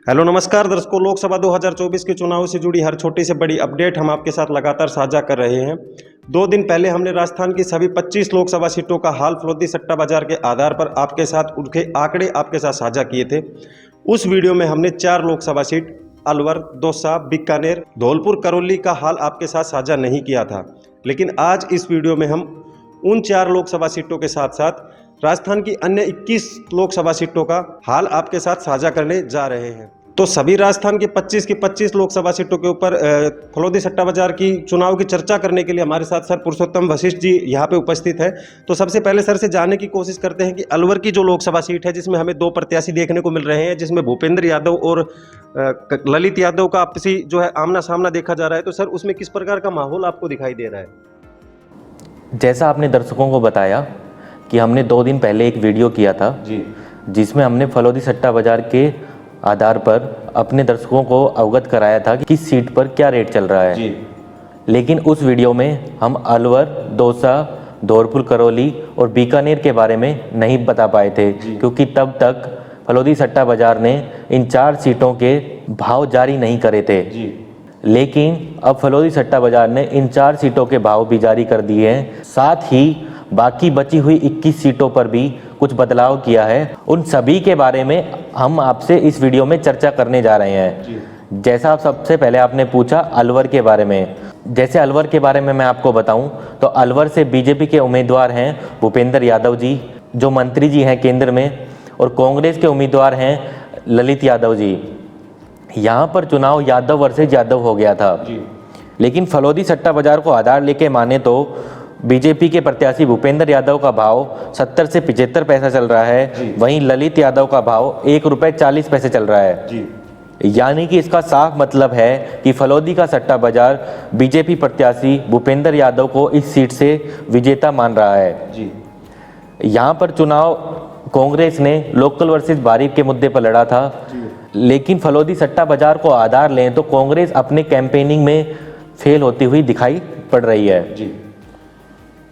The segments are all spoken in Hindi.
हेलो नमस्कार दर्शकों, लोकसभा 2024 के चुनाव से जुड़ी हर छोटी से बड़ी अपडेट हम आपके साथ लगातार साझा कर रहे हैं। 2 दिन पहले हमने राजस्थान की सभी 25 लोकसभा सीटों का हाल फरोख्ती सट्टा बाजार के आधार पर आपके साथ उनके आंकड़े आपके साथ साझा किए थे। उस वीडियो में हमने 4 लोकसभा सीट अलवर, दौसा, बीकानेर, धौलपुर, करौली का हाल आपके साथ साझा नहीं किया था। लेकिन आज इस वीडियो में हम उन 4 लोकसभा सीटों के साथ साथ राजस्थान की अन्य 21 लोकसभा सीटों का हाल आपके साथ साझा करने जा रहे हैं। तो सभी राजस्थान की 25 लोकसभा सीटों के ऊपर फरोख्ती सट्टा बाजार की चुनाव की चर्चा करने के लिए हमारे साथ सर पुरुषोत्तम वशिष्ठ जी यहाँ पे उपस्थित है। तो सबसे पहले सर से जानने की कोशिश करते हैं कि अलवर की जो लोकसभा सीट है, जिसमें हमें 2 प्रत्याशी देखने को मिल रहे हैं, जिसमें भूपेंद्र यादव और ललित यादव का आपसी जो है आमना सामना देखा जा रहा है। तो सर उसमें किस प्रकार का माहौल आपको दिखाई दे रहा है? जैसा आपने दर्शकों को बताया कि हमने 2 दिन पहले एक वीडियो किया था जी, जिसमें हमने फरोख्ती सट्टा बाजार के आधार पर अपने दर्शकों को अवगत कराया था कि किस सीट पर क्या रेट चल रहा है जी। लेकिन उस वीडियो में हम अलवर, दौसा, धौलपुर, करौली और बीकानेर के बारे में नहीं बता पाए थे क्योंकि तब तक फरोख्ती सट्टा बाजार ने इन 4 सीटों के भाव जारी नहीं करे थे जी। लेकिन अब फरोख्ती सट्टा बाजार ने इन 4 सीटों के भाव भी जारी कर दिए हैं। साथ ही बाकी बची हुई 21 सीटों पर भी कुछ बदलाव किया है। उन सभी के बारे में हम आपसे इस वीडियो में चर्चा करने जा रहे हैं। जैसा आप सबसे पहले आपने पूछा अलवर के बारे में, जैसे अलवर के बारे में मैं आपको बताऊं तो अलवर से बीजेपी के उम्मीदवार हैं भूपेंद्र यादव जी, जो मंत्री जी हैं केंद्र में, और कांग्रेस के उम्मीदवार हैं ललित यादव जी। यहाँ पर चुनाव यादव वर्सेज यादव हो गया था लेकिन फरोख्ती सट्टा बाजार को आधार लेके माने तो बीजेपी के प्रत्याशी भूपेंद्र यादव का भाव 70 से 75 पैसा चल रहा है, वहीं ललित यादव का भाव ₹1.40 चल रहा है। यानी कि इसका साफ मतलब है कि फरोख्ती का सट्टा बाजार बीजेपी प्रत्याशी भूपेंद्र यादव को इस सीट से विजेता मान रहा है। यहाँ पर चुनाव कांग्रेस ने लोकल वर्सेज बारीक के मुद्दे पर लड़ा था लेकिन फरोख्ती सट्टा बाजार को आधार लें तो कांग्रेस अपने कैंपेनिंग में फेल होती हुई दिखाई पड़ रही है।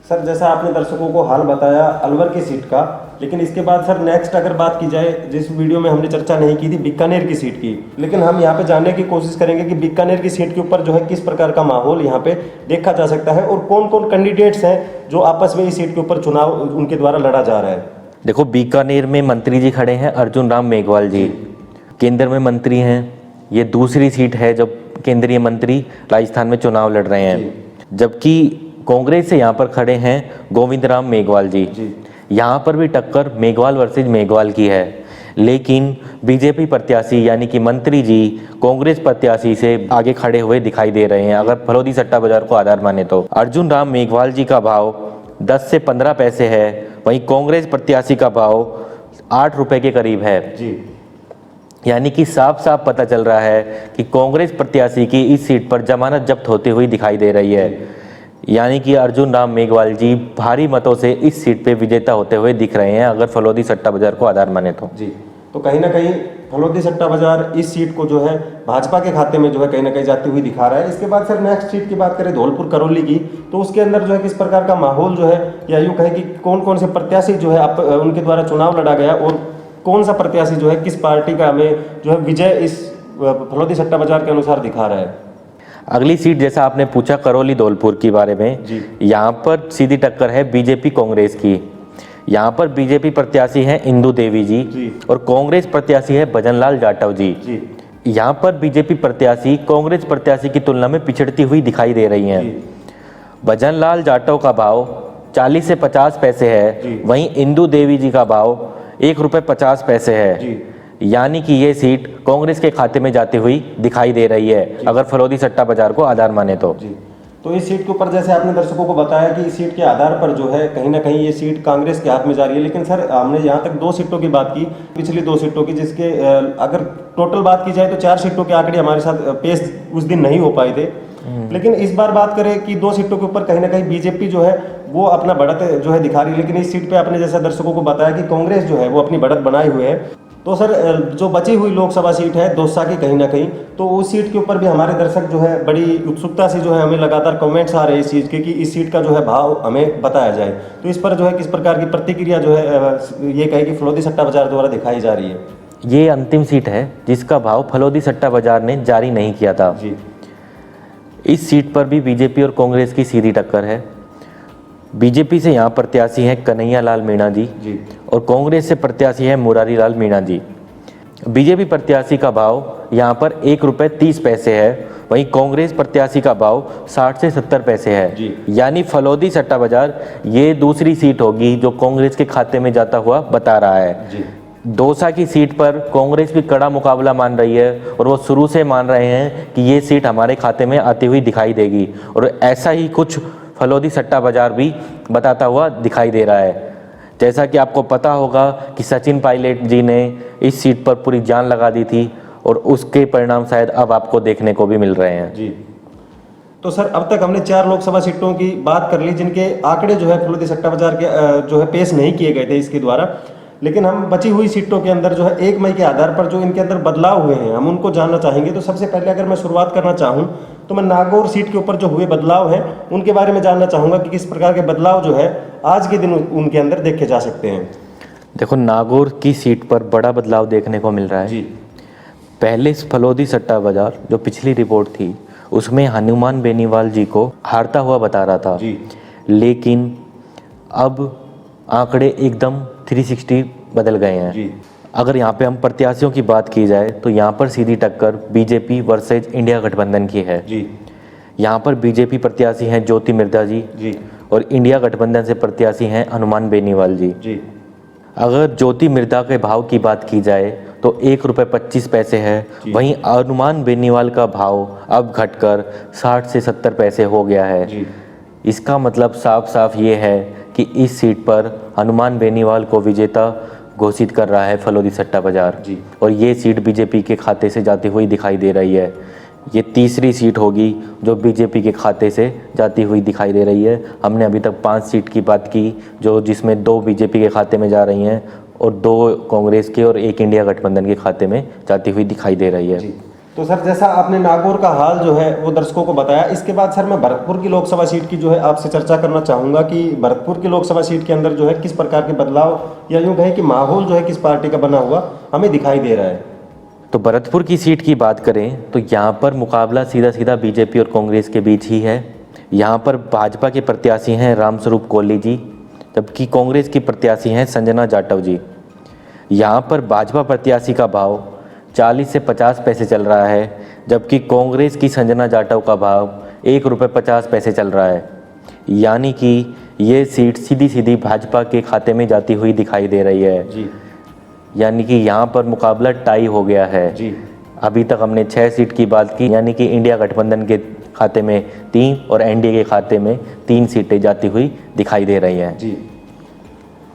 सर जैसा आपने दर्शकों को हाल बताया अलवर की सीट का, लेकिन इसके बाद सर नेक्स्ट अगर बात की जाए, जिस वीडियो में हमने चर्चा नहीं की थी बीकानेर की सीट की, लेकिन हम यहाँ पे जानने की कोशिश करेंगे कि बीकानेर की सीट के ऊपर जो है किस प्रकार का माहौल यहाँ पे देखा जा सकता है और कौन कौन कैंडिडेट्स हैं जो आपस में इस सीट के ऊपर चुनाव उनके द्वारा लड़ा जा रहा है। देखो, बीकानेर में मंत्री जी खड़े हैं अर्जुन राम मेघवाल जी, केंद्र में मंत्री हैं। ये दूसरी सीट है जब केंद्रीय मंत्री राजस्थान में चुनाव लड़ रहे हैं। जबकि कांग्रेस से यहाँ पर खड़े हैं गोविंद राम मेघवाल जी। यहाँ पर भी टक्कर मेघवाल वर्सेज मेघवाल की है, लेकिन बीजेपी प्रत्याशी यानी कि मंत्री जी कांग्रेस प्रत्याशी से आगे खड़े हुए दिखाई दे रहे हैं। अगर फरोख्ती सट्टा बाजार को आधार माने तो अर्जुन राम मेघवाल जी का भाव 10 से 15 पैसे है, वहीं कांग्रेस प्रत्याशी का भाव 8 रुपए के करीब है। यानी कि साफ साफ पता चल रहा है कि कांग्रेस प्रत्याशी की इस सीट पर जमानत जब्त होती हुई दिखाई दे रही है। यानी कि अर्जुन राम मेघवाल जी भारी मतों से इस सीट पे विजेता होते हुए दिख रहे हैं अगर फरोख्ती सट्टा बाजार को आधार माने तो। तो कहीं ना कहीं फरोख्ती सट्टा बाजार इस सीट को जो है भाजपा के खाते में जो है कहीं ना कहीं जाती हुई दिखा रहा है। इसके बाद सर नेक्स्ट सीट की बात करें धौलपुर करौली की, तो उसके अंदर जो है किस प्रकार का माहौल जो है, या यूँ कहे कि कौन कौन से प्रत्याशी जो है आप उनके द्वारा चुनाव लड़ा गया और कौन सा प्रत्याशी जो है किस पार्टी का हमें जो है विजय इस फरोख्ती सट्टा बाजार के अनुसार दिखा रहा है। अगली सीट जैसा आपने पूछा करौली धौलपुर के बारे में, यहाँ पर सीधी टक्कर है बीजेपी कांग्रेस की। यहाँ पर बीजेपी प्रत्याशी हैं इंदू देवी जी और कांग्रेस प्रत्याशी है भजनलाल जाटव जी। यहाँ पर बीजेपी प्रत्याशी कांग्रेस प्रत्याशी की तुलना में पिछड़ती हुई दिखाई दे रही हैं। भजनलाल जाटव का भाव 40 से 50 पैसे है, वहीं इंदू देवी जी का भाव ₹1.50 है। यानी कि ये सीट कांग्रेस के खाते में जाती हुई दिखाई दे रही है अगर फरोख्ती सट्टा बाजार को आधार माने तो। तो इस सीट के ऊपर जैसे आपने दर्शकों को बताया कि इस सीट के आधार पर जो है कहीं ना कहीं ये सीट कांग्रेस के हाथ में जा रही है। लेकिन सर हमने यहाँ तक 2 सीटों की बात की, पिछली 2 सीटों की, जिसके अगर टोटल बात की जाए तो 4 सीटों के आंकड़े हमारे साथ पेश उस दिन नहीं हो पाए थे। लेकिन इस बार बात करें कि 2 सीटों के ऊपर कहीं ना कहीं बीजेपी जो है वो अपना बढ़त जो है दिखा रही है, लेकिन इस सीट पे आपने जैसा दर्शकों को बताया कि कांग्रेस जो है वो अपनी बढ़त बनाए हुए है। तो सर जो बची हुई लोकसभा सीट है दौसा की, कहीं ना कहीं तो उस सीट के ऊपर भी हमारे दर्शक जो है बड़ी उत्सुकता से जो है हमें लगातार कमेंट्स आ रहे हैं इस चीज़ के कि इस सीट का जो है भाव हमें बताया जाए। तो इस पर जो है किस प्रकार की प्रतिक्रिया जो है ये कहे कि फरोख्ती सट्टा बाजार द्वारा दिखाई जा रही है। ये अंतिम सीट है जिसका भाव फलोदी सट्टा बाजार ने जारी नहीं किया था। जी। इस सीट पर भी बीजेपी और कांग्रेस की सीधी टक्कर है। बीजेपी से यहाँ प्रत्याशी हैं कन्हैया लाल मीणा जी और कांग्रेस से प्रत्याशी हैं मुरारी लाल मीणा जी। बीजेपी प्रत्याशी का भाव यहाँ पर 1 रुपये 30 पैसे है, वहीं कांग्रेस प्रत्याशी का भाव 60 से 70 पैसे है। यानी फलोदी सट्टा बाजार ये दूसरी सीट होगी जो कांग्रेस के खाते में जाता हुआ बता रहा है। दौसा की सीट पर कांग्रेस भी कड़ा मुकाबला मान रही है और वो शुरू से मान रहे हैं कि ये सीट हमारे खाते में आती हुई दिखाई देगी, और ऐसा ही कुछ फलोदी सट्टा बाजार भी बताता हुआ दिखाई दे रहा है। जैसा कि आपको पता होगा कि सचिन पायलट जी ने इस सीट पर पूरी जान लगा दी थी और उसके परिणाम शायद अब आपको देखने को भी मिल रहे हैं। जी। तो सर अब तक हमने 4 लोकसभा सीटों की बात कर ली जिनके आंकड़े जो है फलोदी सट्टा बाजार के जो है पेश नहीं किए गए थे इसके द्वारा, लेकिन हम बची हुई सीटों के अंदर जो है 1 मई के आधार पर जो इनके अंदर बदलाव हुए हैं हम उनको जानना चाहेंगे। तो सबसे पहले अगर मैं शुरुआत करना चाहूँ तो मैं नागौर सीट के ऊपर जो हुए बदलाव हैं उनके बारे में जानना चाहूँगा कि किस प्रकार के बदलाव जो है आज के दिन उनके अंदर देखे जा सकते हैं। देखो, नागौर की सीट पर बड़ा बदलाव देखने को मिल रहा है। जी। पहले फलोदी सट्टा बाजार जो पिछली रिपोर्ट थी उसमें हनुमान बेनीवाल जी को हारता हुआ बता रहा था। जी। लेकिन अब आंकड़े एकदम 360 बदल गए हैं। जी। अगर यहाँ पे हम प्रत्याशियों की बात की जाए तो यहाँ पर सीधी टक्कर बीजेपी वर्सेज इंडिया गठबंधन की है। जी। यहाँ पर बीजेपी प्रत्याशी हैं ज्योति मिर्धा जी। जी। और इंडिया गठबंधन से प्रत्याशी हैं हनुमान बेनीवाल जी। जी। अगर ज्योति मिर्धा के भाव की बात की जाए तो 1 रुपये 25 पैसे है, वहीं हनुमान बेनीवाल का भाव अब घटकर 60 से 70 पैसे हो गया है। जी। इसका मतलब साफ साफ ये है कि इस सीट पर हनुमान बेनीवाल को विजेता घोषित कर रहा है फलोदी सट्टा बाजार। जी। और ये सीट बीजेपी के खाते से जाती हुई दिखाई दे रही है। ये तीसरी सीट होगी जो बीजेपी के खाते से जाती हुई दिखाई दे रही है। हमने अभी तक 5 सीट की बात की जो जिसमें 2 बीजेपी के खाते में जा रही हैं और 2 कांग्रेस के और 1 इंडिया गठबंधन के खाते में जाती हुई दिखाई दे रही है। जी। तो सर जैसा आपने नागौर का हाल जो है वो दर्शकों को बताया, इसके बाद सर मैं भरतपुर की लोकसभा सीट की जो है आपसे चर्चा करना चाहूँगा कि भरतपुर की लोकसभा सीट के अंदर जो है किस प्रकार के बदलाव या यूँ कहें कि माहौल जो है किस पार्टी का बना हुआ हमें दिखाई दे रहा है। तो भरतपुर की सीट की बात करें तो यहाँ पर मुकाबला सीधा सीधा बीजेपी और कांग्रेस के बीच ही है। यहाँ पर भाजपा के प्रत्याशी हैं रामस्वरूप कोहली जी, जबकि कांग्रेस की प्रत्याशी हैं संजना जाटव जी। यहाँ पर भाजपा प्रत्याशी का भाव 40 से 50 पैसे चल रहा है, जबकि कांग्रेस की संजना जाटव का भाव 1 रुपये 50 पैसे चल रहा है। यानी कि ये सीट सीधी सीधी भाजपा के खाते में जाती हुई दिखाई दे रही है। जी। यानी कि यहाँ पर मुकाबला टाई हो गया है। जी। अभी तक हमने 6 सीट की बात की, यानी कि इंडिया गठबंधन के खाते में 3 और एनडीए के खाते में 3 सीटें जाती हुई दिखाई दे रही हैं। जी।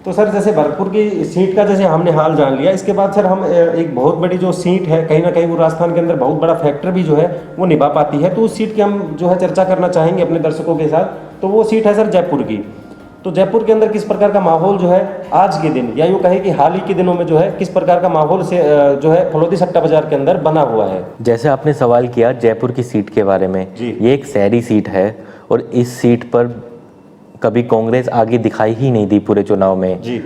तो सर जैसे भरतपुर की सीट का जैसे हमने हाल जान लिया, इसके बाद सर हम एक बहुत बड़ी जो सीट है कहीं ना कहीं वो राजस्थान के अंदर बहुत बड़ा फैक्टर भी जो है वो निभा पाती है, तो उस सीट की हम जो है चर्चा करना चाहेंगे अपने दर्शकों के साथ। तो वो सीट है सर जयपुर की। तो जयपुर के अंदर किस प्रकार का माहौल जो है आज के दिन या यूँ कहें कि हाल ही के दिनों में जो है किस प्रकार का माहौल से जो है फलोदी सट्टा बाजार के अंदर बना हुआ है। जैसे आपने सवाल किया जयपुर की सीट के बारे में, ये एक शहरी सीट है और इस सीट पर कभी कांग्रेस आगे दिखाई ही नहीं दी पूरे चुनाव में। जी।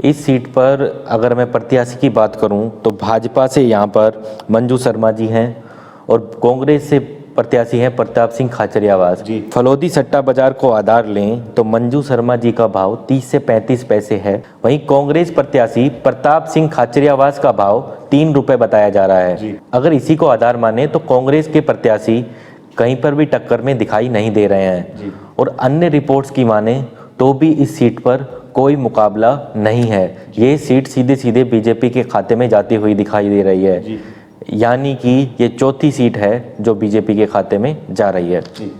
इस सीट पर अगर मैं प्रत्याशी की बात करूं तो भाजपा से यहाँ पर मंजू शर्मा जी हैं और कांग्रेस से प्रत्याशी हैं प्रताप सिंह खाचरियावास। फलोदी सट्टा बाजार को आधार लें तो मंजू शर्मा जी का भाव 30 से 35 पैसे है, वहीं कांग्रेस प्रत्याशी प्रताप सिंह खाचरियावास का भाव 3 रुपये बताया जा रहा है। अगर इसी को आधार माने तो कांग्रेस के प्रत्याशी कहीं पर भी टक्कर में दिखाई नहीं दे रहे हैं और अन्य रिपोर्ट्स की माने तो भी इस सीट पर कोई मुकाबला नहीं है। ये सीट सीधे सीधे बीजेपी के खाते में जाती हुई दिखाई दे रही है, यानी कि ये चौथी सीट है जो बीजेपी के खाते में जा रही है। जी।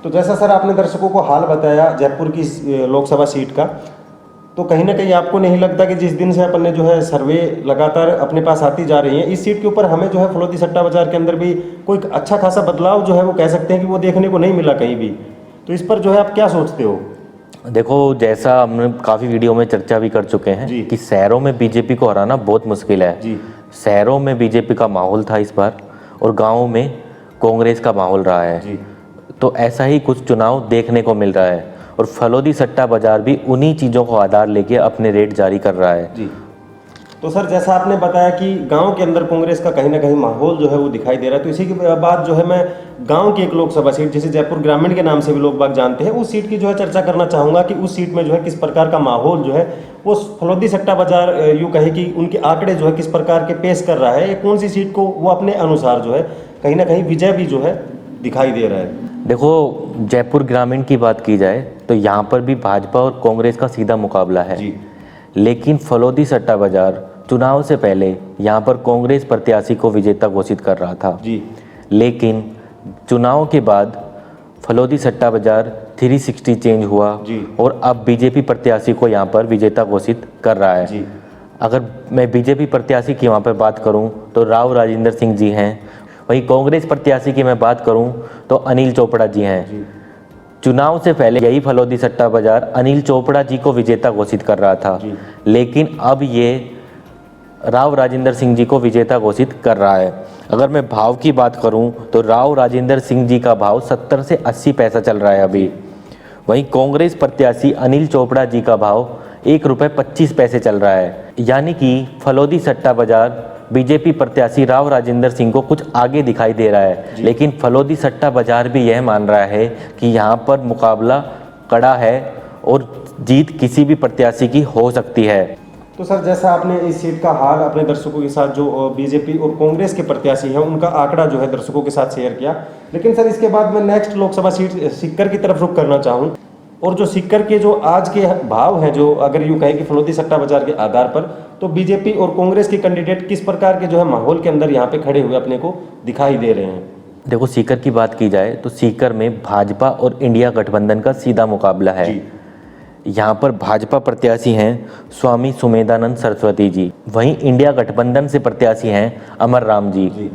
तो जैसा सर आपने दर्शकों को हाल बताया जयपुर की लोकसभा सीट का, तो कहीं ना कहीं आपको नहीं लगता कि जिस दिन से अपन ने जो है सर्वे लगातार अपने पास आती जा रही है, इस सीट के ऊपर हमें जो है फलोदी सट्टा बाजार के अंदर भी कोई अच्छा खासा बदलाव जो है वो कह सकते हैं कि वो देखने को नहीं मिला कहीं भी, तो इस पर जो है आप क्या सोचते हो? देखो, जैसा हमने काफ़ी वीडियो में चर्चा भी कर चुके हैं कि शहरों में बीजेपी को हराना बहुत मुश्किल है। शहरों में बीजेपी का माहौल था इस बार और गाँवों में कांग्रेस का माहौल रहा है। तो ऐसा ही कुछ चुनाव देखने को मिल रहा है और फलोदी सट्टा बाजार भी उन्हीं चीज़ों को आधार लेके अपने रेट जारी कर रहा है। तो सर जैसा आपने बताया कि गांव के अंदर कांग्रेस का कहीं ना कहीं माहौल जो है वो दिखाई दे रहा है, तो इसी के बाद जो है मैं गांव की एक लोकसभा सीट जिसे जयपुर ग्रामीण के नाम से भी लोग बाग जानते हैं, उस सीट की जो है चर्चा करना चाहूँगा कि उस सीट में जो है किस प्रकार का माहौल जो है वो फलोदी सट्टा बाजार यूँ कहे कि उनके आंकड़े जो है किस प्रकार के पेश कर रहा है, या कौन सी सीट को वो अपने अनुसार जो है कहीं ना कहीं विजय भी जो है दिखाई दे रहा है। देखो, जयपुर ग्रामीण की बात की जाए तो यहाँ पर भी भाजपा और कांग्रेस का सीधा मुकाबला है जी। लेकिन फलोदी सट्टा बाजार चुनाव से पहले यहाँ पर कांग्रेस प्रत्याशी को विजेता घोषित कर रहा था जी। लेकिन चुनाव के बाद फलोदी सट्टा बाजार 360 चेंज हुआ जी। और अब बीजेपी प्रत्याशी को यहाँ पर विजेता घोषित कर रहा है। जी। अगर मैं बीजेपी प्रत्याशी की वहाँ पर बात करूँ तो राव राजेंद्र सिंह जी हैं, वहीं कांग्रेस प्रत्याशी की मैं बात करूँ तो अनिल चोपड़ा जी हैं। जी। चुनाव से पहले यही फलोदी सट्टा बाजार अनिल चोपड़ा जी को विजेता घोषित कर रहा था जी। लेकिन अब ये राव राजेंद्र सिंह जी को विजेता घोषित कर रहा है। अगर मैं भाव की बात करूं तो राव राजेंद्र सिंह जी का भाव 70 से 80 पैसा चल रहा है अभी। वहीं कांग्रेस प्रत्याशी अनिल चोपड़ा जी का भाव ₹1.25 चल रहा है, यानी कि फलोदी सट्टा बाजार बीजेपी प्रत्याशी राव राजेंद्र सिंह को कुछ आगे दिखाई दे रहा है, लेकिन फलोदी सट्टा बाजार भी यह मान रहा है कि यहाँ पर मुकाबला कड़ा है और जीत किसी भी प्रत्याशी की हो सकती है। तो सर जैसा आपने इस सीट का हाल अपने दर्शकों के साथ जो बीजेपी और कांग्रेस के प्रत्याशी हैं उनका आंकड़ा जो है दर्शकों के साथ शेयर किया, लेकिन सर इसके बाद मैं नेक्स्ट लोकसभा सीट सीकर की तरफ रुख करना चाहूँ, और जो सीकर के जो आज के भाव हैं, जो अगर यूँ कहें कि फलोदी सट्टा बाजार के आधार पर, तो बीजेपी और कांग्रेस के कैंडिडेट किस प्रकार के जो है माहौल के अंदर यहाँ पे खड़े हुए अपने को दिखाई दे रहे हैं। देखो, सीकर की बात की जाए तो सीकर में भाजपा और इंडिया गठबंधन का सीधा मुकाबला है। यहाँ पर भाजपा प्रत्याशी हैं स्वामी सुमेधानंद सरस्वती जी, वहीं इंडिया गठबंधन से प्रत्याशी हैं अमर राम जी।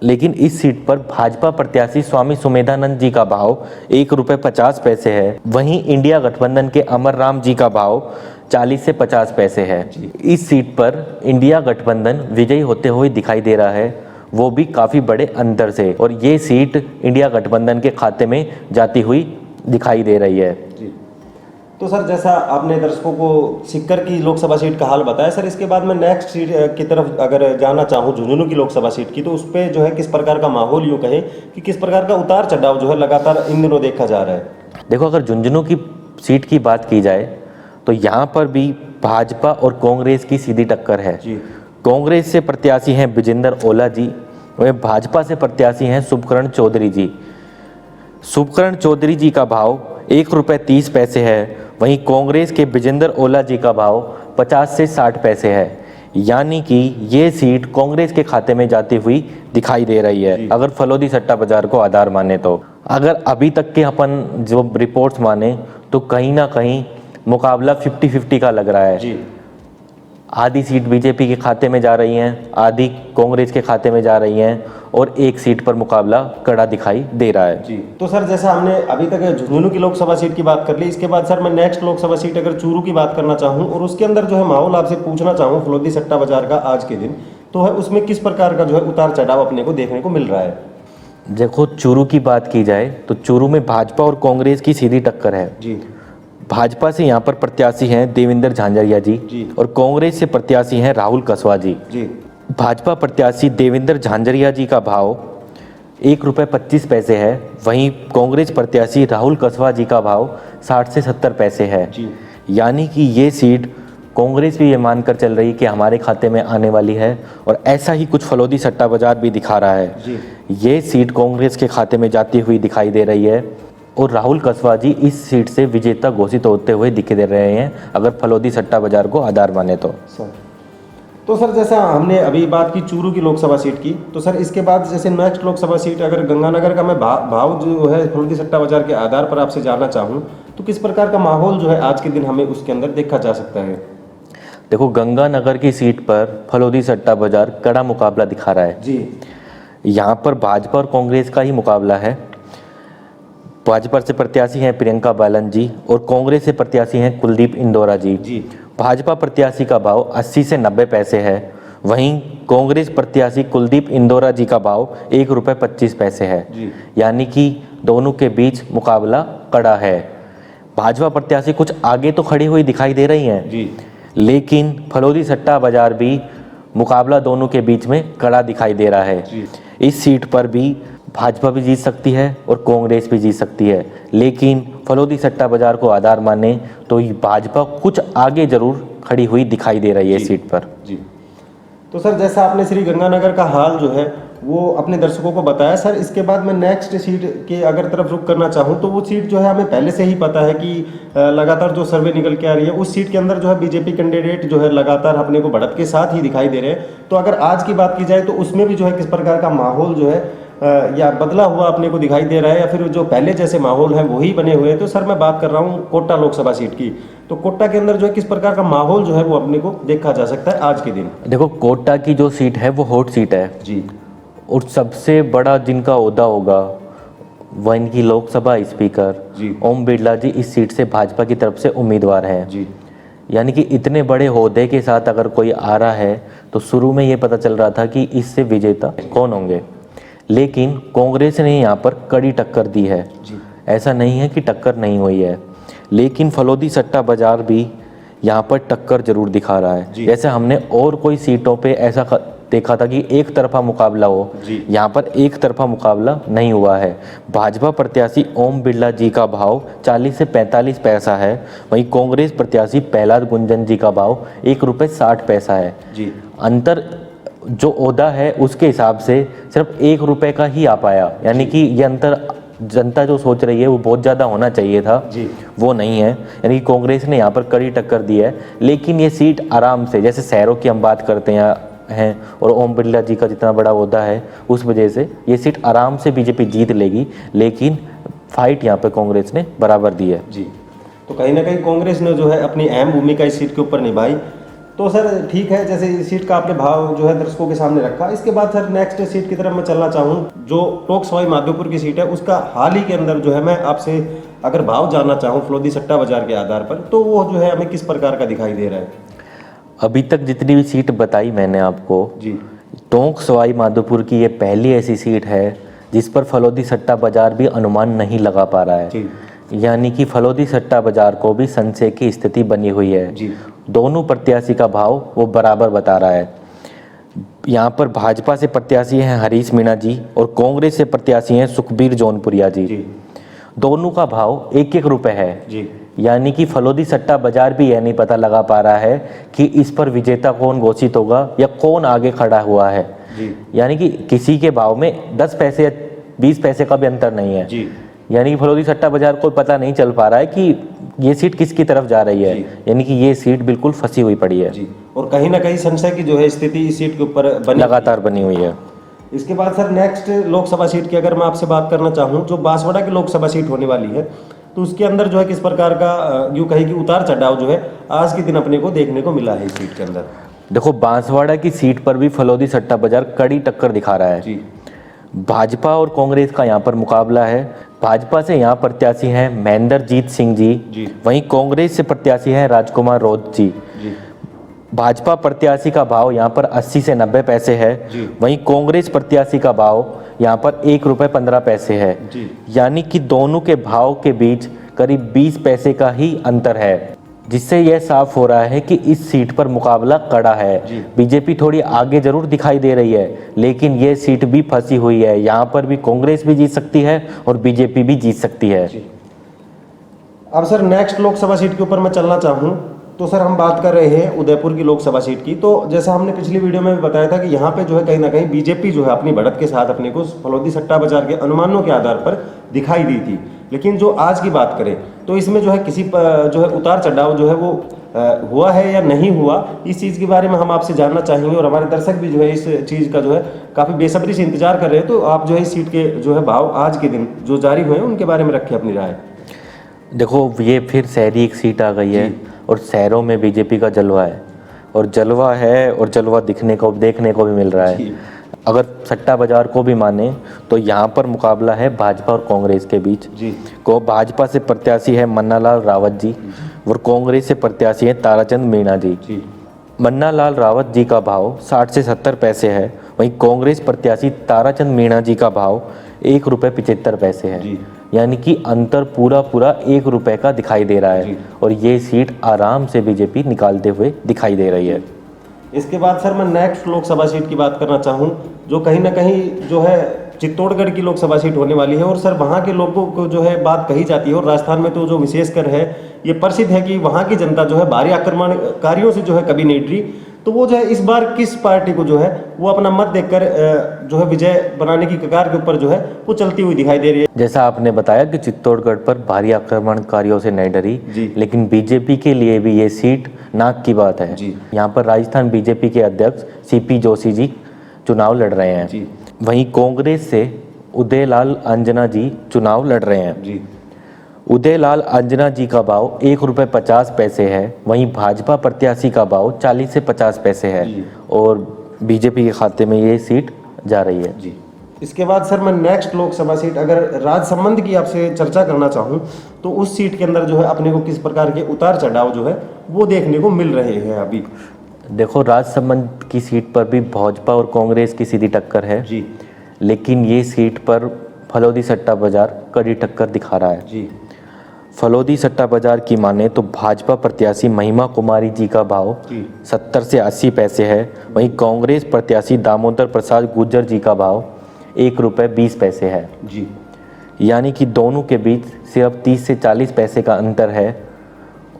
लेकिन इस सीट पर भाजपा प्रत्याशी स्वामी सुमेधानंद जी का भाव ₹1.50 है, वहीं इंडिया गठबंधन के अमर राम जी का भाव 40 से 50 पैसे है। इस सीट पर इंडिया गठबंधन विजयी होते हुए दिखाई दे रहा है, वो भी काफ़ी बड़े अंतर से, और ये सीट इंडिया गठबंधन के खाते में जाती हुई दिखाई दे रही है। तो सर जैसा आपने दर्शकों को सीकर की लोकसभा सीट का हाल बताया, सर इसके बाद मैं नेक्स्ट सीट की तरफ अगर जाना चाहूँ झुंझुनू की लोकसभा सीट की, तो उस पर जो है किस प्रकार का माहौल यूँ कहें कि किस प्रकार का उतार चढ़ाव जो है लगातार इन दिनों देखा जा रहा है। देखो, अगर झुंझुनू की सीट की बात की जाए तो यहाँ पर भी भाजपा और कांग्रेस की सीधी टक्कर है। कांग्रेस से प्रत्याशी हैं विजेंद्र ओला जी, वहीं भाजपा से प्रत्याशी हैं शुभकरण चौधरी जी। शुभकरण चौधरी जी का भाव ₹1.30 है, वहीं कांग्रेस के विजेंद्र ओला जी का भाव 50 से 60 पैसे है, यानी कि ये सीट कांग्रेस के खाते में जाती हुई दिखाई दे रही है अगर फलोदी सट्टा बाजार को आधार माने तो। अगर अभी तक के अपन जो रिपोर्ट्स माने तो कहीं ना कहीं मुकाबला 50-50 का लग रहा है। आधी सीट बीजेपी के खाते में जा रही हैं, आधी कांग्रेस के खाते में जा रही हैं, और एक सीट पर मुकाबला कड़ा दिखाई दे रहा है। तो सर जैसा हमने अभी तक झुंझुनू की लोकसभा सीट की बात कर ली, इसके बाद सर मैं नेक्स्ट लोकसभा सीट अगर चूरू की बात करना चाहूँ और उसके अंदर जो है माहौल आपसे पूछना चाहूँ फलोदी सट्टा बाजार का आज के दिन, तो है उसमें किस प्रकार का जो है उतार चढ़ाव अपने को देखने को मिल रहा है। देखो, चूरू की बात की जाए तो चूरू में भाजपा और कांग्रेस की सीधी टक्कर है। भाजपा से यहाँ पर प्रत्याशी हैं देवेंद्र झांझरिया जी और कांग्रेस से प्रत्याशी हैं राहुल कसवा जी। भाजपा प्रत्याशी देवेंद्र झांझरिया जी का भाव ₹1.25 है, वहीं कांग्रेस प्रत्याशी राहुल कसवा जी का भाव 60 से 70 पैसे है, यानी कि ये सीट कांग्रेस भी ये मानकर चल रही कि हमारे खाते में आने वाली है, और ऐसा ही कुछ फलोदी सट्टा बाजार भी दिखा रहा है। ये सीट कांग्रेस के खाते में जाती हुई दिखाई दे रही है, और राहुल कसवा जी इस सीट से विजेता घोषित होते हुए दिख दे रहे हैं अगर फलोदी सट्टा बाजार को आधार माने तो। सर जैसा हमने अभी बात की चूरू की लोकसभा सीट की, तो सर इसके बाद जैसे नेक्स्ट लोकसभा सीट अगर गंगानगर का मैं भाव जो है फलोदी सट्टा बाजार के आधार पर आपसे जानना चाहूँ, तो किस प्रकार का माहौल जो है आज के दिन हमें उसके अंदर देखा जा सकता है। देखो, गंगानगर की सीट पर फलोदी सट्टा बाजार कड़ा मुकाबला दिखा रहा है। यहाँ पर भाजपा और कांग्रेस का ही मुकाबला है। भाजपा से प्रत्याशी हैं प्रियंका बालन जी और कांग्रेस से प्रत्याशी हैं कुलदीप इंदौरा जी। भाजपा प्रत्याशी का भाव 80 से 90 पैसे है, वहीं कांग्रेस प्रत्याशी कुलदीप इंदौरा जी का भाव ₹1.25 है, यानी कि दोनों के बीच मुकाबला कड़ा है। भाजपा प्रत्याशी कुछ आगे तो खड़ी हुई दिखाई दे रही हैं, लेकिन फलोदी सट्टा बाजार भी मुकाबला दोनों के बीच में कड़ा दिखाई दे रहा है। इस सीट पर भी भाजपा भी जीत सकती है और कांग्रेस भी जीत सकती है, लेकिन फलोदी सट्टा बाजार को आधार माने तो भाजपा कुछ आगे जरूर खड़ी हुई दिखाई दे रही है सीट पर। जी। तो सर जैसा आपने श्री गंगानगर का हाल जो है वो अपने दर्शकों को बताया सर, इसके बाद मैं नेक्स्ट सीट के अगर तरफ रुख करना चाहूँ तो वो सीट जो है हमें पहले से ही पता है कि लगातार जो सर्वे निकल के आ रही है उस सीट के अंदर जो है बीजेपी कैंडिडेट जो है लगातार अपने को बढ़त के साथ ही दिखाई दे रहे हैं। तो अगर आज की बात की जाए तो उसमें भी जो है किस प्रकार का माहौल जो है या बदला हुआ अपने को दिखाई दे रहा है या फिर जो पहले जैसे माहौल है वही बने हुए हैं। तो सर मैं बात कर रहा हूँ कोटा लोकसभा सीट की, तो कोटा के अंदर जो है किस प्रकार का माहौल जो है वो अपने को देखा जा सकता है आज के दिन। देखो कोटा की जो सीट है वो हॉट सीट है जी, और सबसे बड़ा जिनका ओहदा होगा वह इनकी लोकसभा स्पीकर ओम बिरला जी इस सीट से भाजपा की तरफ से उम्मीदवार हैं जी। यानी कि इतने बड़े ओहदे के साथ अगर कोई आ रहा है तो शुरू में ये पता चल रहा था कि इससे विजेता कौन होंगे, लेकिन कांग्रेस ने यहाँ पर कड़ी टक्कर दी है। ऐसा नहीं है कि टक्कर नहीं हुई है, लेकिन फलोदी सट्टा बाजार भी यहाँ पर टक्कर जरूर दिखा रहा है। जैसे हमने और कोई सीटों पे ऐसा देखा था कि एक तरफा मुकाबला हो, यहाँ पर एक तरफा मुकाबला नहीं हुआ है। भाजपा प्रत्याशी ओम बिरला जी का भाव 40 से 45 पैसा है, वहीं कांग्रेस प्रत्याशी प्रहलाद गुंजन जी का भाव ₹1.60 है। अंतर जो ओहदा है उसके हिसाब से सिर्फ ₹1 का ही आ पाया, यानी कि ये अंतर जनता जो सोच रही है वो बहुत ज़्यादा होना चाहिए था, वो नहीं है। यानी कि कांग्रेस ने यहाँ पर कड़ी टक्कर दी है, लेकिन ये सीट आराम से, जैसे शहरों की हम बात करते हैं और ओम बिरला जी का जितना बड़ा ओहदा है उस वजह से ये सीट आराम से बीजेपी जीत लेगी, लेकिन फाइट यहाँ पे कांग्रेस ने बराबर दी है। जी, तो कहीं ना कहीं कांग्रेस ने जो है अपनी अहम भूमिका इस सीट के ऊपर निभाई। तो सर ठीक है, जैसे इस सीट का आपने भाव जो है दर्शकों के सामने रखा, इसके बाद सर नेक्स्ट सीट की तरफ मैं चलना चाहूँ जो टोंक सवाई माधोपुर की सीट है, उसका हाल ही के अंदर जो है मैं आपसे अगर भाव जानना चाहूँ फलोदी सट्टा बाजार के आधार पर, तो वो जो है हमें किस प्रकार का दिखाई दे रहा है? अभी तक जितनी भी सीट बताई मैंने आपको, टोंक सवाई माधोपुर की ये पहली ऐसी सीट है जिस पर फलोदी सट्टा बाजार भी अनुमान नहीं लगा पा रहा है। यानी कि फलोदी सट्टा बाजार को भी संशय की स्थिति बनी हुई है। दोनों प्रत्याशी का भाव वो बराबर बता रहा है। यहाँ पर भाजपा से प्रत्याशी हैं हरीश मीणा जी और कांग्रेस से प्रत्याशी हैं सुखबीर जौनपुरिया जी। दोनों का भाव ₹1 है। यानी कि फलोदी सट्टा बाजार भी यह नहीं पता लगा पा रहा है कि इस पर विजेता कौन घोषित होगा या कौन आगे खड़ा हुआ है। यानी कि किसी के भाव में 10 पैसे या 20 पैसे का भी अंतर नहीं है। यानी कि फलोदी सट्टा बाजार को पता नहीं चल पा रहा है कि ये सीट किसकी तरफ जा रही है। यानी कि ये सीट बिल्कुल फंसी हुई पड़ी है और कहीं ना कहीं संशय की जो है स्थिति इस सीट के ऊपर लगातार बनी हुई है। इसके बाद सर नेक्स्ट लोकसभा सीट की अगर मैं आपसे बात करना चाहूँ, जो बांसवाड़ा की लोकसभा सीट होने वाली है, तो उसके अंदर जो है किस प्रकार का यूँ कहीं कि उतार चढ़ाव जो है आज के दिन अपने को देखने को मिला है इस सीट के अंदर। देखो बांसवाड़ा की सीट पर भी फलोदी सट्टा बाजार कड़ी टक्कर दिखा रहा है। भाजपा और कांग्रेस का यहाँ पर मुकाबला है। भाजपा से यहाँ प्रत्याशी हैं महेंद्रजीत सिंह जी, वहीं कांग्रेस से प्रत्याशी हैं राजकुमार रौत जी। भाजपा प्रत्याशी का भाव यहाँ पर 80 से 90 पैसे है, वहीं कांग्रेस प्रत्याशी का भाव यहाँ पर ₹1.15 है। यानी कि दोनों के भाव के बीच करीब 20 पैसे का ही अंतर है, जिससे यह साफ हो रहा है कि इस सीट पर मुकाबला कड़ा है। बीजेपी थोड़ी आगे जरूर दिखाई दे रही है, लेकिन यह सीट भी फंसी हुई है। यहाँ पर भी कांग्रेस भी जीत सकती है और बीजेपी भी जीत सकती है। अब सर नेक्स्ट लोकसभा सीट के ऊपर मैं चलना चाहूँ तो सर हम बात कर रहे हैं उदयपुर की लोकसभा सीट की। तो जैसा हमने पिछली वीडियो में भी बताया था कि यहाँ पे जो है कहीं ना कहीं बीजेपी जो है अपनी बढ़त के साथ अपने को फलोदी सट्टा बाजार के अनुमानों के आधार पर दिखाई दी थी, लेकिन जो आज की बात करें तो इसमें जो है किसी जो है उतार चढ़ाव जो है वो हुआ है या नहीं हुआ, इस चीज़ के बारे में हम आपसे जानना चाहेंगे और हमारे दर्शक भी जो है इस चीज़ का जो है काफ़ी बेसब्री से इंतजार कर रहे हैं। तो आप जो है इस सीट के जो है भाव आज के दिन जो जारी हुए हैं उनके बारे में रखें अपनी राय। देखो ये फिर शहरी एक सीट आ गई है और शहरों में बीजेपी का जलवा है और जलवा देखने को भी मिल रहा है। अगर सट्टा बाजार को भी माने तो यहाँ पर मुकाबला है भाजपा और कांग्रेस के बीच। को भाजपा से प्रत्याशी है मन्नालाल रावत जी और कांग्रेस से प्रत्याशी हैं ताराचंद मीणा जी। मन्नालाल रावत जी का भाव 60 से 70 पैसे है, वहीं कांग्रेस प्रत्याशी ताराचंद मीणा जी का भाव ₹1.75 है। यानी कि अंतर पूरा पूरा 1 रुपए का दिखाई दे रहा है और ये सीट आराम से बीजेपी निकालते हुए दिखाई दे रही है। इसके बाद सर मैं नेक्स्ट लोकसभा सीट की बात करना चाहूँ, जो कहीं ना कहीं जो है चित्तौड़गढ़ की लोकसभा सीट होने वाली है। और सर वहाँ के लोगों को जो है बात कही जाती है, और राजस्थान में तो जो विशेषकर है ये प्रसिद्ध है कि वहाँ की जनता जो है भारी आक्रमणकारियों से जो है कभी नहीं डरी। तो वो जो है इस बार किस पार्टी को जो है वो अपना मत देकर जो है विजय बनाने की कगार के ऊपर जो है वो चलती हुई दिखाई दे रही है। जैसा आपने बताया कि चित्तौड़गढ़ पर भारी आक्रमणकारियों से नहीं डरी, लेकिन बीजेपी के लिए भी ये सीट नाक की बात है। यहाँ पर राजस्थान बीजेपी के अध्यक्ष सीपी जोशी जी चुनाव लड़ रहे हैं। वहीं कांग्रेस से उदयलाल अंजना जी चुनाव लड़ रहे हैं। उदयलाल अंजना जी का भाव 1 रुपये 50 पैसे है, वहीं भाजपा प्रत्याशी का भाव 40 से 50 पैसे है और बीजेपी के खाते में ये सीट जा रही है। इसके बाद सर मैं नेक्स्ट लोकसभा सीट अगर राज संबंध की आपसे चर्चा करना चाहूँ तो उस सीट के अंदर जो है अपने को किस प्रकार के उतार चढ़ाव जो है वो देखने को मिल रहे हैं अभी। देखो, राजसमंद की सीट पर भी भाजपा और कांग्रेस की सीधी टक्कर है लेकिन ये सीट पर फलोदी सट्टा बाजार कड़ी टक्कर दिखा रहा है। फलोदी सट्टा बाजार की माने तो भाजपा प्रत्याशी महिमा कुमारी जी का भाव 70 से 80 पैसे है, वहीं कांग्रेस प्रत्याशी दामोदर प्रसाद गुर्जर जी का भाव 1 रुपये 20 पैसे है। यानी कि दोनों के बीच सिर्फ 30 से 40 पैसे का अंतर है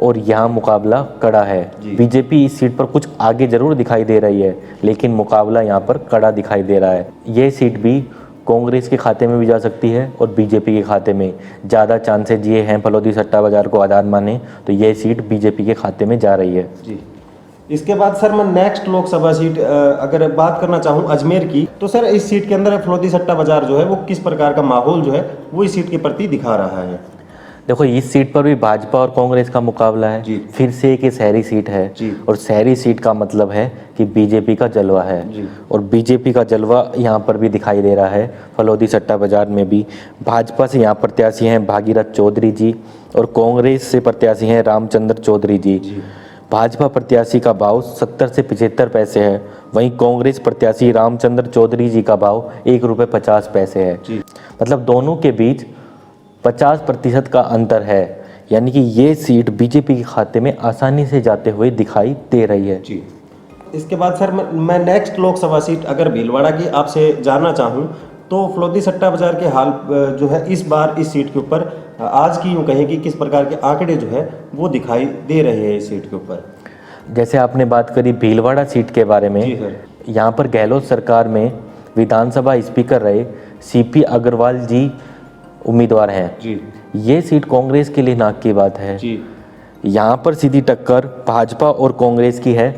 और यहाँ मुकाबला कड़ा है। बीजेपी इस सीट पर कुछ आगे जरूर दिखाई दे रही है लेकिन मुकाबला यहाँ पर कड़ा दिखाई दे रहा है। ये सीट भी कांग्रेस के खाते में भी जा सकती है और बीजेपी के खाते में ज़्यादा चांसेज ये हैं, फलोदी सट्टा बाजार को आधार माने तो ये सीट बीजेपी के खाते में जा रही है। इसके बाद सर मैं नेक्स्ट लोकसभा सीट अगर बात करना चाहूँ अजमेर की, तो सर इस सीट के अंदर फलोदी सट्टा बाजार जो है वो किस प्रकार का माहौल जो है वो इस सीट के प्रति दिखा रहा है। देखो, इस सीट पर भी भाजपा और कांग्रेस का मुकाबला है। फिर से एक शहरी सीट है और शहरी सीट का मतलब है कि बीजेपी का जलवा है और बीजेपी का जलवा यहाँ पर भी दिखाई दे रहा है। फलोदी सट्टा बाजार में भी भाजपा से यहाँ प्रत्याशी हैं भागीरथ चौधरी जी और कांग्रेस से प्रत्याशी हैं रामचंद्र चौधरी जी। भाजपा प्रत्याशी का भाव 70 से 75 पैसे है, वहीं कांग्रेस प्रत्याशी रामचंद्र चौधरी जी का भाव 1 रुपये 50 पैसे है। मतलब दोनों के बीच 50% का अंतर है, यानी कि ये सीट बीजेपी के खाते में आसानी से जाते हुए दिखाई दे रही है। इसके बाद सर मैं नेक्स्ट लोकसभा सीट अगर भीलवाड़ा की आपसे जानना चाहूँ तो फलोदी सट्टा बाजार के हाल जो है इस बार इस सीट के ऊपर आज की यूँ कहें कि किस प्रकार के आंकड़े जो है वो दिखाई दे रहे हैं इस सीट के ऊपर। जैसे आपने बात करी भीलवाड़ा सीट के बारे में, यहाँ पर गहलोत सरकार में विधानसभा स्पीकर रहे सीपी अग्रवाल जी उम्मीदवार हैं। ये सीट कांग्रेस के लिए नाक की बात है। यहाँ पर सीधी टक्कर भाजपा और कांग्रेस की है।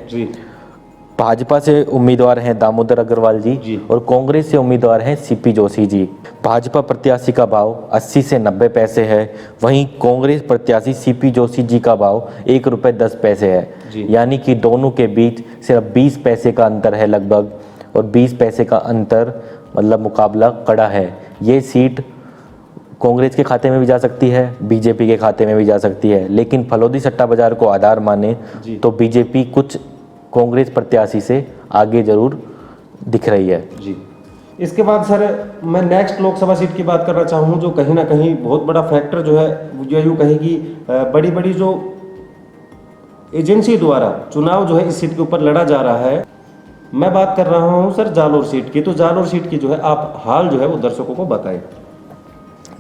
भाजपा से उम्मीदवार हैं दामोदर अग्रवाल जी और कांग्रेस से उम्मीदवार हैं सीपी जोशी जी। भाजपा प्रत्याशी का भाव 80 से 90 पैसे है, वहीं कांग्रेस प्रत्याशी सीपी जोशी जी का भाव 1 रुपये 10 पैसे है। यानी कि दोनों के बीच सिर्फ 20 पैसे का अंतर है लगभग, और 20 पैसे का अंतर मतलब मुकाबला कड़ा है। ये सीट कांग्रेस के खाते में भी जा सकती है, बीजेपी के खाते में भी जा सकती है, लेकिन फलोदी सट्टा बाजार को आधार माने तो बीजेपी कुछ कांग्रेस प्रत्याशी से आगे जरूर दिख रही है। इसके बाद सर मैं नेक्स्ट लोकसभा सीट की बात करना चाहूँ जो कहीं ना कहीं बहुत बड़ा फैक्टर जो है जो यूँ कहें कि बड़ी बड़ी जो एजेंसी द्वारा चुनाव जो है इस सीट के ऊपर लड़ा जा रहा है। मैं बात कर रहा हूँ सर जालोर सीट की। तो जालोर सीट की जो है आप हाल जो है वो दर्शकों को बताएं।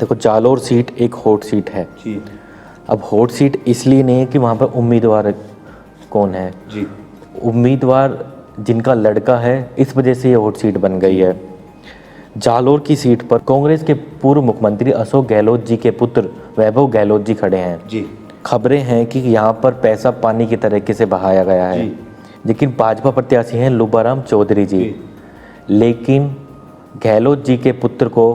देखो, जालोर सीट एक हॉट सीट है। अब हॉट सीट इसलिए नहीं है कि वहाँ पर उम्मीदवार कौन है, उम्मीदवार जिनका लड़का है इस वजह से ये हॉट सीट बन गई है। जालोर की सीट पर कांग्रेस के पूर्व मुख्यमंत्री अशोक गहलोत जी के पुत्र वैभव गहलोत जी खड़े हैं। खबरें हैं कि यहाँ पर पैसा पानी की तरीके से बहाया गया है, लेकिन भाजपा प्रत्याशी हैं लुबाराम चौधरी जी। लेकिन गहलोत जी के पुत्र को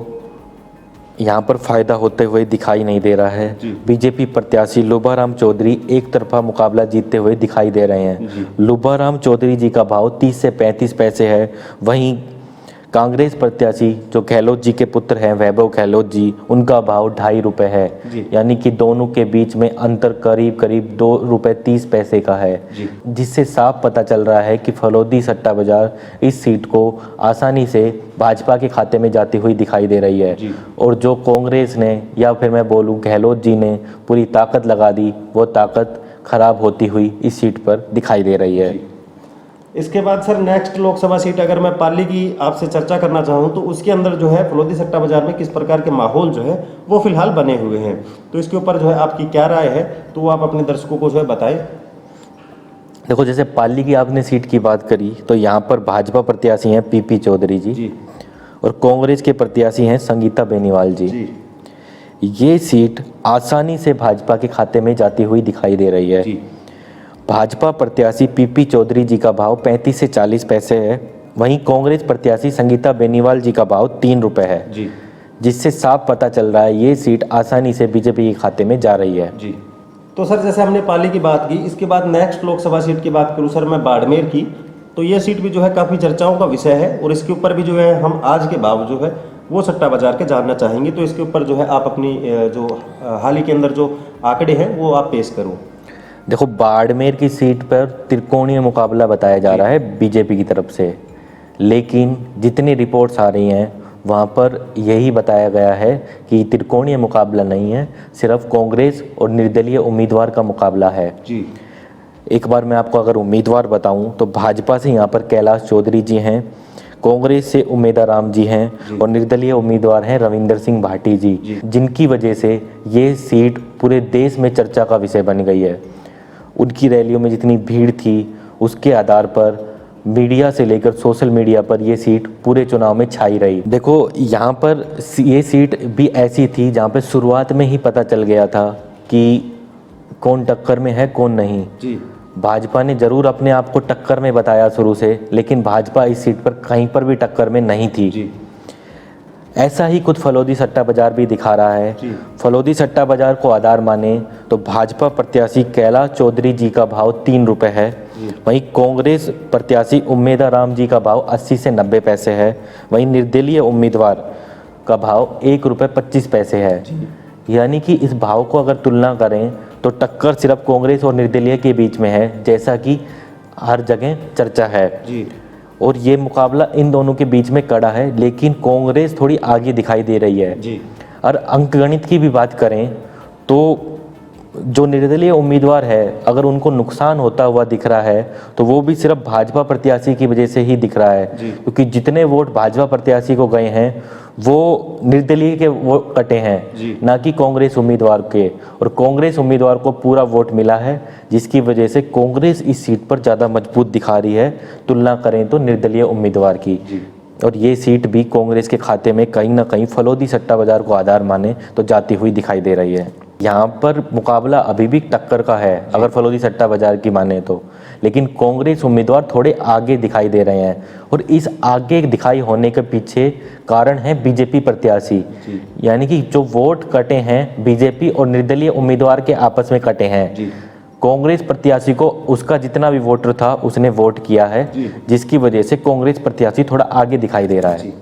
यहाँ पर फायदा होते हुए दिखाई नहीं दे रहा है। बीजेपी प्रत्याशी लुबाराम चौधरी एक तरफा मुकाबला जीतते हुए दिखाई दे रहे हैं। लुबाराम चौधरी जी का भाव 30 से 35 पैसे है, वहीं कांग्रेस प्रत्याशी जो गहलोत जी के पुत्र हैं वैभव गहलोत जी, उनका भाव 2.5 रुपये है, यानी कि दोनों के बीच में अंतर करीब करीब 2 रुपये 30 पैसे का है, जिससे साफ पता चल रहा है कि फलोदी सट्टा बाजार इस सीट को आसानी से भाजपा के खाते में जाती हुई दिखाई दे रही है। और जो कांग्रेस ने या फिर मैं बोलूँ गहलोत जी ने पूरी ताकत लगा दी, वो ताकत खराब होती हुई इस सीट पर दिखाई दे रही है। इसके बाद सर नेक्स्ट लोकसभा सीट अगर मैं पाली की आपसे चर्चा करना चाहूँ तो उसके अंदर जो है फलोदी सट्टा बाजार में किस प्रकार के माहौल जो है वो फिलहाल बने हुए हैं, तो इसके ऊपर जो है आपकी क्या राय है, तो आप अपने दर्शकों को जो है बताएं। देखो, जैसे पाली की आपने सीट की बात करी तो यहाँ पर भाजपा प्रत्याशी हैं पीपी चौधरी जी और कांग्रेस के प्रत्याशी हैं संगीता बेनीवाल जी। ये सीट आसानी से भाजपा के खाते में जाती हुई दिखाई दे रही है। भाजपा प्रत्याशी पीपी चौधरी जी का भाव 35 से 40 पैसे है, वहीं कांग्रेस प्रत्याशी संगीता बेनीवाल जी का भाव 3 रुपये है, जिससे साफ पता चल रहा है ये सीट आसानी से बीजेपी के खाते में जा रही है। तो सर जैसे हमने पाली की बात की, इसके बाद नेक्स्ट लोकसभा सीट की बात करूँ सर मैं बाड़मेर की, तो ये सीट भी जो है काफ़ी चर्चाओं का विषय है और इसके ऊपर भी जो है हम आज के भाव जो है वो सट्टा बाजार के जानना चाहेंगे, तो इसके ऊपर जो है आप अपनी जो हाल ही के अंदर जो आंकड़े हैं वो आप पेश करो। देखो, बाड़मेर की सीट पर त्रिकोणीय मुकाबला बताया जा रहा है बीजेपी की तरफ से, लेकिन जितनी रिपोर्ट्स आ रही हैं वहाँ पर यही बताया गया है कि त्रिकोणीय मुकाबला नहीं है, सिर्फ कांग्रेस और निर्दलीय उम्मीदवार का मुकाबला है। एक बार मैं आपको अगर उम्मीदवार बताऊं तो भाजपा से यहाँ पर कैलाश चौधरी जी हैं, कांग्रेस से उमेदा राम जी हैं और निर्दलीय उम्मीदवार हैं रविंदर सिंह भाटी जी, जिनकी वजह से ये सीट पूरे देश में चर्चा का विषय बन गई है। उनकी रैलियों में जितनी भीड़ थी उसके आधार पर मीडिया से लेकर सोशल मीडिया पर ये सीट पूरे चुनाव में छाई रही। देखो, यहाँ पर ये सीट भी ऐसी थी जहाँ पे शुरुआत में ही पता चल गया था कि कौन टक्कर में है कौन नहीं। भाजपा ने जरूर अपने आप को टक्कर में बताया शुरू से, लेकिन भाजपा इस सीट पर कहीं पर भी टक्कर में नहीं थी। ऐसा ही कुछ फलोदी सट्टा बाजार भी दिखा रहा है। फलोदी सट्टा बाजार को आधार माने तो भाजपा प्रत्याशी कैलाश चौधरी जी का भाव 3 रुपये है, वहीं कांग्रेस प्रत्याशी उमेदा राम जी का भाव 80 से 90 पैसे है, वहीं निर्दलीय उम्मीदवार का भाव 1 रुपये 25 पैसे है। यानी कि इस भाव को अगर तुलना करें तो टक्कर सिर्फ कांग्रेस और निर्दलीय के बीच में है, जैसा कि हर जगह चर्चा है। और ये मुकाबला इन दोनों के बीच में कड़ा है, लेकिन कांग्रेस थोड़ी आगे दिखाई दे रही है। और अंकगणित की भी बात करें तो जो निर्दलीय उम्मीदवार है अगर उनको नुकसान होता हुआ दिख रहा है तो वो भी सिर्फ भाजपा प्रत्याशी की वजह से ही दिख रहा है, क्योंकि जितने वोट भाजपा प्रत्याशी को गए हैं वो निर्दलीय के वो कटे हैं, ना कि कांग्रेस उम्मीदवार के। और कांग्रेस उम्मीदवार को पूरा वोट मिला है, जिसकी वजह से कांग्रेस इस सीट पर ज़्यादा मजबूत दिखा रही है तुलना करें तो निर्दलीय उम्मीदवार की। और ये सीट भी कांग्रेस के खाते में कहीं ना कहीं फलोदी सट्टा बाजार को आधार माने तो जाती हुई दिखाई दे रही है। यहाँ पर मुकाबला अभी भी टक्कर का है अगर फलोदी सट्टा बाजार की माने तो, लेकिन कांग्रेस उम्मीदवार थोड़े आगे दिखाई दे रहे हैं। और इस आगे दिखाई होने के पीछे कारण है बीजेपी प्रत्याशी, यानी कि जो वोट कटे हैं बीजेपी और निर्दलीय उम्मीदवार के आपस में कटे हैं। कांग्रेस प्रत्याशी को उसका जितना भी वोटर था उसने वोट किया है, जिसकी वजह से कांग्रेस प्रत्याशी थोड़ा आगे दिखाई दे रहा है।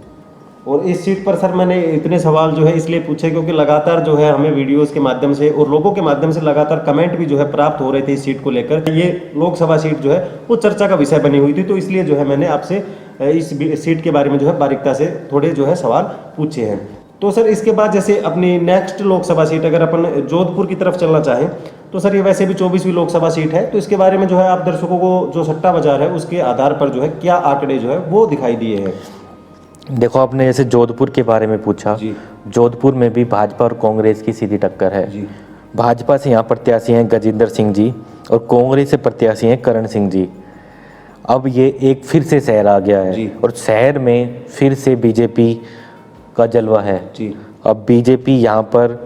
और इस सीट पर सर मैंने इतने सवाल जो है इसलिए पूछे क्योंकि लगातार जो है हमें वीडियोस के माध्यम से और लोगों के माध्यम से लगातार कमेंट भी जो है प्राप्त हो रहे थे इस सीट को लेकर। ये लोकसभा सीट जो है वो चर्चा का विषय बनी हुई थी, तो इसलिए जो है मैंने आपसे इस सीट के बारे में जो है बारीकता से थोड़े जो है सवाल पूछे हैं। तो सर इसके बाद जैसे अपनी नेक्स्ट लोकसभा सीट अगर अपन जोधपुर की तरफ चलना चाहें तो सर ये वैसे भी 24वीं लोकसभा सीट है, तो इसके बारे में जो है आप दर्शकों को जो सट्टा बाजार है उसके आधार पर जो है क्या आंकड़े जो है वो दिखाई दिए हैं। देखो, आपने जैसे जोधपुर के बारे में पूछा, जोधपुर में भी भाजपा और कांग्रेस की सीधी टक्कर है। भाजपा से यहाँ प्रत्याशी हैं गजेंद्र सिंह जी और कांग्रेस से प्रत्याशी हैं करण सिंह जी। अब ये एक फिर से शहर आ गया है और शहर में फिर से बीजेपी का जलवा है। अब बीजेपी यहाँ पर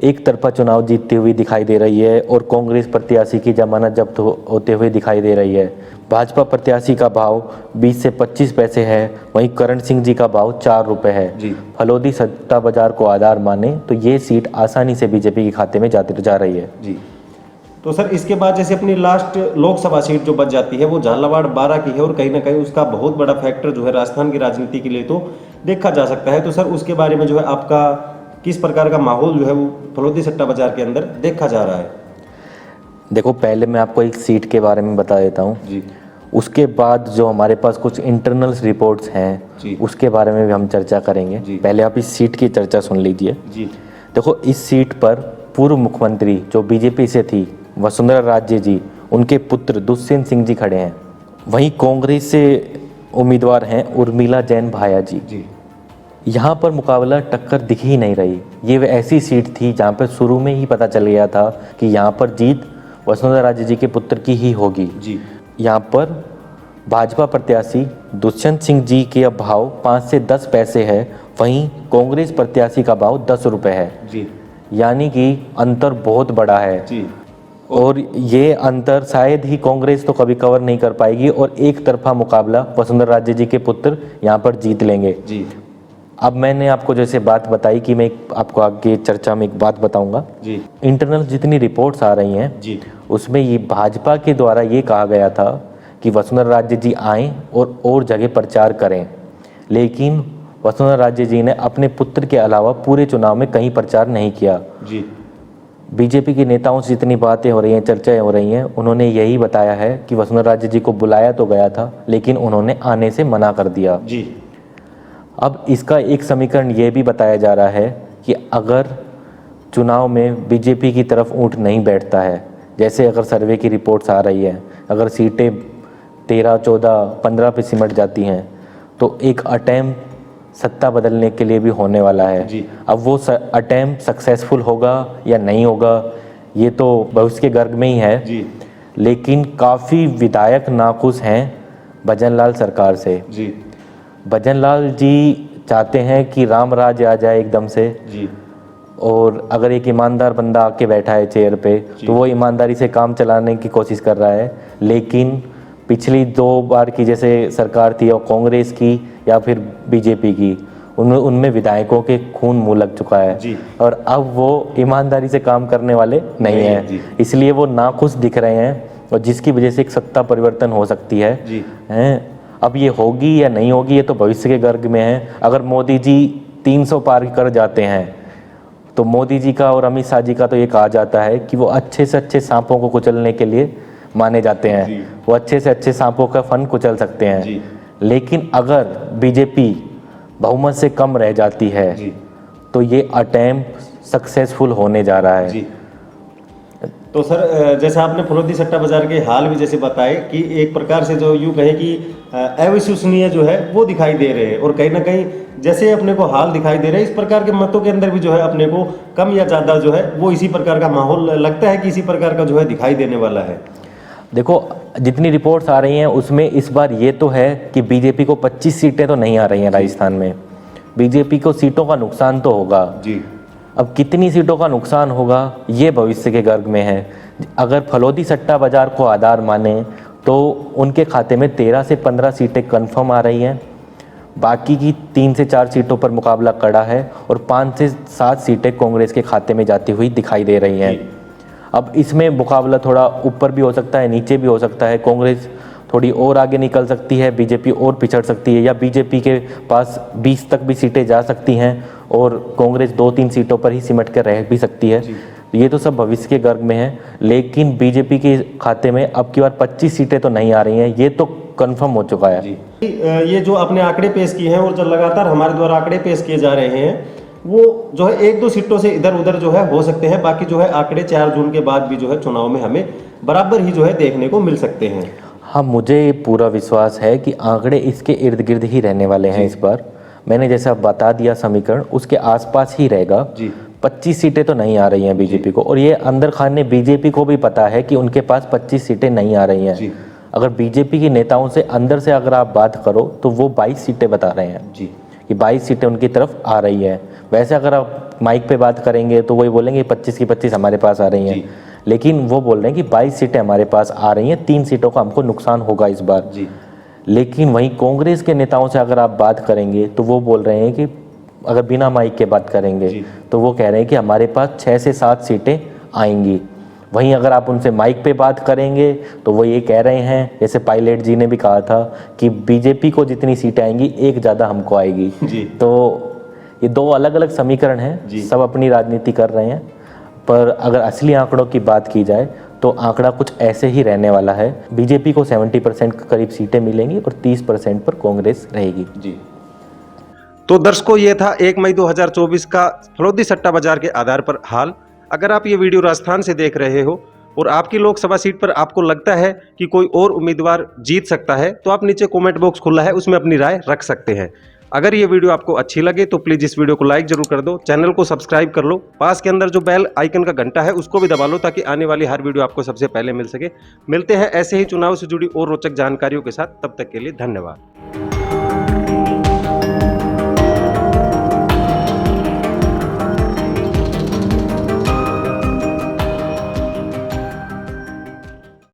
एक तरफा चुनाव जीतती हुई दिखाई दे रही है और कांग्रेस प्रत्याशी की जमानत जब्त होते हुए दिखाई दे रही है। भाजपा प्रत्याशी का भाव 20 से 25 पैसे है, वहीं करण सिंह जी का भाव 4 रुपये है। फलोदी सट्टा बाजार को आधार माने तो ये सीट आसानी से बीजेपी के खाते में जा रही है। तो सर इसके बाद जैसे अपनी लास्ट लोकसभा सीट जो बच जाती है वो झालावाड़ 12 की है और कहीं ना कहीं उसका बहुत बड़ा फैक्टर जो है राजस्थान की राजनीति के लिए तो देखा जा सकता है। तो सर उसके बारे में जो है आपका किस प्रकार का माहौल जो है वो फलोदी सट्टा बाजार के अंदर देखा जा रहा है? देखो, पहले मैं आपको एक सीट के बारे में बता देता हूँ जी। उसके बाद जो हमारे पास कुछ इंटरनल रिपोर्ट्स हैं उसके बारे में भी हम चर्चा करेंगे। पहले आप इस सीट की चर्चा सुन लीजिए। जी। देखो, इस सीट पर पूर्व मुख्यमंत्री जो बीजेपी से थी वसुंधरा राजे जी, उनके पुत्र दुष्यंत सिंह जी खड़े हैं। वहीं कांग्रेस से उम्मीदवार हैं उर्मिला जैन भाया जी। यहाँ पर मुकाबला टक्कर दिख ही नहीं रही। ये वह ऐसी सीट थी जहाँ पर शुरू में ही पता चल गया था कि यहाँ पर जीत वसुंधरा राजे जी के पुत्र की ही होगी। जी। यहाँ पर भाजपा प्रत्याशी दुष्यंत सिंह जी के भाव 5 से 10 पैसे है, वहीं कांग्रेस प्रत्याशी का भाव 10 रुपये है। जी। यानी कि अंतर बहुत बड़ा है। जी। और ये अंतर शायद ही कांग्रेस तो कभी कवर नहीं कर पाएगी और एक तरफा मुकाबला वसुंधरा राजे जी के पुत्र यहाँ पर जीत लेंगे। जी। अब मैंने आपको जैसे बात बताई कि मैं आपको आगे चर्चा में एक बात बताऊंगा। जी। इंटरनल जितनी रिपोर्ट्स आ रही हैं जी। उसमें ये भाजपा के द्वारा ये कहा गया था कि वसुंधरा राजे जी आएँ और जगह प्रचार करें, लेकिन वसुंधरा राजे जी ने अपने पुत्र के अलावा पूरे चुनाव में कहीं प्रचार नहीं किया। जी। बीजेपी के नेताओं से जितनी बातें हो रही हैं, चर्चाएं हो रही हैं, उन्होंने यही बताया है कि वसुंधरा राजे जी को बुलाया तो गया था लेकिन उन्होंने आने से मना कर दिया। जी। अब इसका एक समीकरण ये भी बताया जा रहा है कि अगर चुनाव में बीजेपी की तरफ ऊँट नहीं बैठता है, जैसे अगर सर्वे की रिपोर्ट्स आ रही है, अगर सीटें 13, 14, 15 पे सिमट जाती हैं तो एक अटेम्प्ट सत्ता बदलने के लिए भी होने वाला है। जी। अब वो अटेम्प्ट सक्सेसफुल होगा या नहीं होगा ये तो भविष्य के गर्भ में ही है। जी। लेकिन काफ़ी विधायक नाखुश हैं भजनलाल सरकार से। जी। भजनलाल जी चाहते हैं कि राम राज आ जाए एकदम से। जी। और अगर एक ईमानदार बंदा आके बैठा है चेयर पे तो वो ईमानदारी से काम चलाने की कोशिश कर रहा है। लेकिन पिछली 2 बार की जैसे सरकार थी और कांग्रेस की या फिर बीजेपी की, उनमें विधायकों के खून मुँह लग चुका है। जी। और अब वो ईमानदारी से काम करने वाले नहीं हैं, इसलिए वो नाखुश दिख रहे हैं और जिसकी वजह से एक सत्ता परिवर्तन हो सकती है। जी। हैं अब ये होगी या नहीं होगी ये तो भविष्य के गर्भ में है। अगर मोदी जी 300 पार कर जाते हैं तो मोदी जी का और अमित शाह जी का तो ये कहा जाता है कि वो अच्छे से अच्छे सांपों को कुचलने के लिए माने जाते हैं। वो अच्छे से अच्छे सांपों का फन कुचल सकते हैं। लेकिन अगर बीजेपी बहुमत से कम रह जाती है तो ये अटेम्प्ट सक्सेसफुल होने जा रहा है। जी। तो सर जैसा आपने फलोदी सट्टा बाजार के हाल भी जैसे बताए कि एक प्रकार से जो यूँ कहे कि अविश्वसनीय जो है वो दिखाई दे रहे हैं और कहीं ना कहीं जैसे अपने को हाल दिखाई दे रहे हैं इस प्रकार के मतों के अंदर भी जो है अपने को कम या ज़्यादा जो है वो इसी प्रकार का माहौल लगता है कि इसी प्रकार का जो है दिखाई देने वाला है। देखो, जितनी रिपोर्ट्स आ रही हैं उसमें इस बार ये तो है कि बीजेपी को 25 सीटें तो नहीं आ रही हैं राजस्थान में। बीजेपी को सीटों का नुकसान तो होगा। जी। अब कितनी सीटों का नुकसान होगा ये भविष्य के गर्भ में है। अगर फलोदी सट्टा बाजार को आधार माने तो उनके खाते में 13 से 15 सीटें कन्फर्म आ रही हैं, बाकी की 3 से 4 सीटों पर मुकाबला कड़ा है और 5 से 7 सीटें कांग्रेस के खाते में जाती हुई दिखाई दे रही हैं। अब इसमें मुकाबला थोड़ा ऊपर भी हो सकता है, नीचे भी हो सकता है। कांग्रेस थोड़ी और आगे निकल सकती है, बीजेपी और पिछड़ सकती है, या बीजेपी के पास 20 तक भी सीटें जा सकती हैं और कांग्रेस 2-3 सीटों पर ही सिमट कर रह भी सकती है। ये तो सब भविष्य के गर्भ में है। लेकिन बीजेपी के खाते में अब की बार 25 सीटें तो नहीं आ रही हैं, ये तो कंफर्म हो चुका है। ये जो आपने आंकड़े पेश किए हैं और जो लगातार हमारे द्वारा आंकड़े पेश किए जा रहे हैं वो जो है 1-2 सीटों से इधर उधर जो है हो सकते हैं, बाकी जो है आंकड़े 4 जून के बाद भी जो है चुनाव में हमें बराबर ही जो है देखने को मिल सकते हैं। हाँ, मुझे पूरा विश्वास है कि आंकड़े इसके इर्द गिर्द ही रहने वाले हैं। इस बार मैंने जैसा बता दिया समीकरण उसके आसपास ही रहेगा। 25 सीटें तो नहीं आ रही हैं बीजेपी को, और ये अंदर खाने बीजेपी को भी पता है कि उनके पास 25 सीटें नहीं आ रही हैं। अगर बीजेपी के नेताओं से अंदर से अगर आप बात करो तो वो 22 सीटें बता रहे हैं कि 22 सीटें उनकी तरफ आ रही है। वैसे अगर आप माइक पे बात करेंगे तो वही बोलेंगे 25 की 25 हमारे पास आ रही हैं, लेकिन वो बोल रहे हैं कि 22 सीटें हमारे पास आ रही हैं, 3 सीटों का हमको नुकसान होगा इस बार। लेकिन वहीं कांग्रेस के नेताओं से अगर आप बात करेंगे तो वो बोल रहे हैं कि अगर बिना माइक के बात करेंगे तो वो कह रहे हैं कि हमारे पास 6 से 7 सीटें आएंगी। वहीं अगर आप उनसे माइक पे बात करेंगे तो वो ये कह रहे हैं, जैसे पायलट जी ने भी कहा था कि बीजेपी को जितनी सीटें आएंगी एक ज़्यादा हमको आएगी जी। तो ये दो अलग अलग समीकरण हैं, सब अपनी राजनीति कर रहे हैं। पर अगर असली आंकड़ों की बात की जाए तो आंकड़ा कुछ ऐसे ही रहने वाला है। बीजेपी को 70% के करीब सीटें मिलेंगी और 30% पर कांग्रेस रहेगी। जी। तो दर्शकों, ये था 1 मई 2024 का फलोदी सट्टा बाजार के आधार पर हाल। अगर आप ये वीडियो राजस्थान से देख रहे हो और आपकी लोकसभा सीट पर आपको लगता है कि कोई और उम्मीदवार जीत सकता है तो आप नीचे कमेंट बॉक्स खुला है, उसमें अपनी राय रख सकते हैं। अगर ये वीडियो आपको अच्छी लगे तो प्लीज़ इस वीडियो को लाइक जरूर कर दो, चैनल को सब्सक्राइब कर लो, पास के अंदर जो बेल आइकन का घंटा है उसको भी दबा लो ताकि आने वाली हर वीडियो आपको सबसे पहले मिल सके। मिलते हैं ऐसे ही चुनाव से जुड़ी और रोचक जानकारियों के साथ, तब तक के लिए धन्यवाद।